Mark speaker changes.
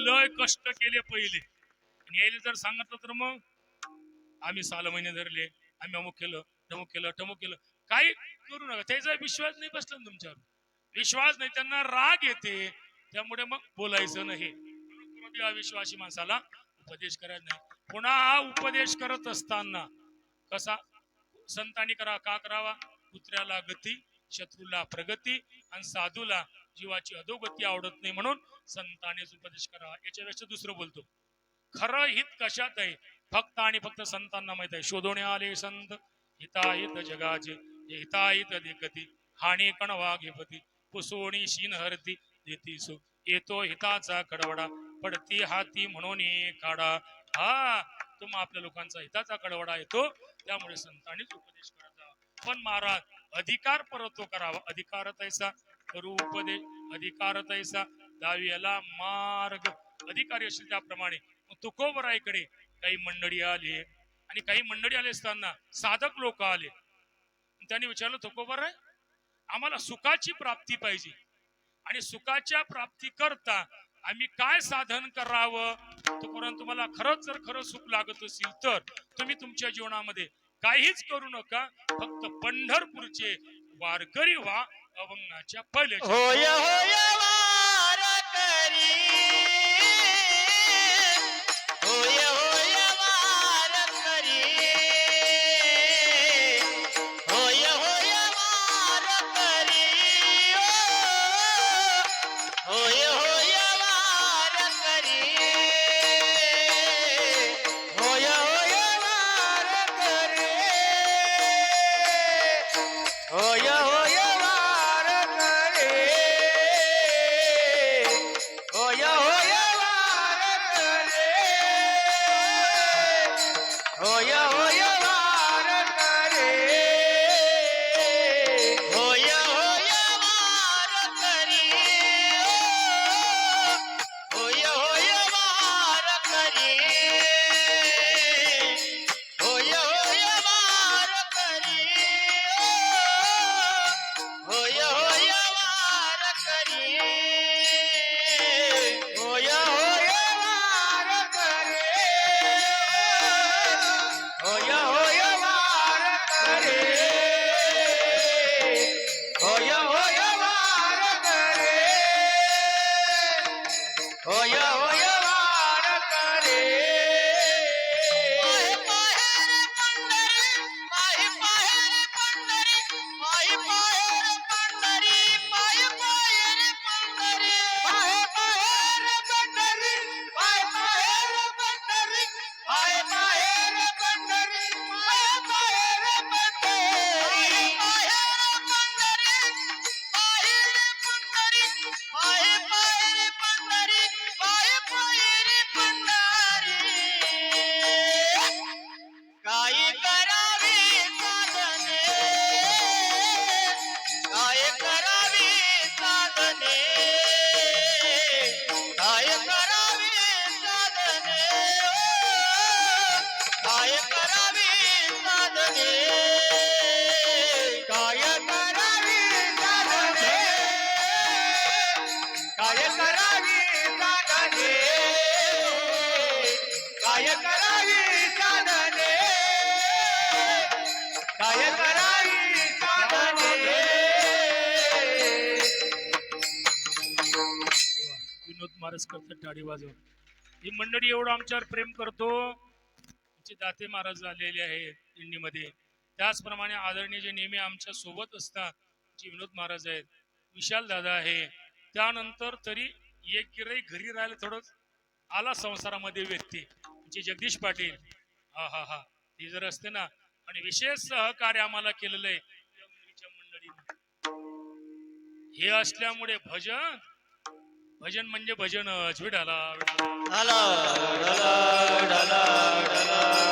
Speaker 1: लय कष्ट केले पहिले, आणि यायला जर सांगितलं तर मग आम्ही 6 महिने धरले, आम्ही अमुक केलं, तमुक केलं, टमुक केलं. काही करू नका. त्याचा विश्वास नाही बसला ना तुमच्यावर, विश्वास नाही, त्यांना राग येते, त्यामुळे मग बोलायचं नाही. अविश्वासी माणसाला उपदेश करायचा नाही. पुन्हा हा उपदेश करत असताना कसा संतांनी का करावा? कुत्र्याला गती, शत्रूला प्रगती, आणि साधूला जीवाची अधोगती आवडत नाही, म्हणून संतांनीच उपदेश करावा. याच्यापेक्षा दुसरं बोलतो, खरं हित कशात आहे? फक्त आणि फक्त संतांना माहित आहे. शोधणे आले संत हिताहित जगाचे, हिताहित देखती, हानी कण वाघेपती, पुसोणी शीन हरती देती सो, येतो हिताचा कडवडा, पडती हाती म्हणून काढा. हा, तुम आपल्या लोकांचा हिताचा कडवडा येतो, त्यामुळे संतांनीच उपदेश करायचा. पण महाराज अधिकार परतो करावा. अधिकार तैसा करू उपदेश, अधिकार तैसा दावी याला मार्ग. अधिकारी असेल त्याप्रमाणे. तुकोबराईकडे काही मंडळी आली, आणि काही मंडळी आले असताना साधक लोक आले, त्यांनी विचारलं, तुकोबराय, आम्हाला सुखाची प्राप्ती पाहिजे, आणि सुखाच्या प्राप्ती करता आम्ही काय साधन करावं? तोपर्यंत तुम्हाला खरंच जर खरं सुख लागत असेल तर तुम्ही तुमच्या जीवनामध्ये काहीच करू नका, फक्त पंढरपूरचे वारकरी व्हा, अभंगाच्या पहिले.
Speaker 2: होय होय वारकरी, होय होय वारकरी, होय होय वारकरी, होय होय वारकरी, होय होय वारकरी, होय होय वारकरी, होय होय वारकरी, होय होय वारकरी, होय होय वारकरी, होय होय वारकरी, होय होय वारकरी, होय होय वारकरी, होय होय वारकरी, होय होय वारकरी, होय होय वारकरी, होय होय वारकरी. पायी पायी रे पंढरी, पायी पायी रे पंढरी, पायी पायी रे पंढरी, पायी पायी रे पंढरी, पायी पायी रे पंढरी, पायी पायी रे पंढरी, पायी पायी रे पंढरी, पायी रे पंढरी, पायी रे पंढरी, पायी पायी रे पंढरी, पायी पायी रे पंढरी. काय करावी साधने, काय करावी साधने, काय करावी साधने, काय करावी साधने, काय करावी साधने, काय करावी साधने, काय करावी साधने, काय करावी साधने.
Speaker 1: विनोद महाराज करतात टाळी वाजवून. ही मंडळी एवढं आमच्यावर प्रेम करतो. आमचे दाते महाराज आलेले आहेत दिंडीमध्ये, त्याचप्रमाणे आदरणीय जे नेहमी आमच्या सोबत असतात जे विनोद महाराज आहेत, विशाल दादा आहे, त्यानंतर तरी एक गिराई घरी राहायला थोडं आला संसारामध्ये व्यक्ती म्हणजे जगदीश पाटील, हा हा हा, ते जर असते ना, आणि विशेष सहकार्य आम्हाला केलेलं आहे या मुलीच्या मंडळीने. हे असल्यामुळे भजन भजन म्हणजे भजनच. विठाला
Speaker 2: ढाला ढाला ढाला ढाला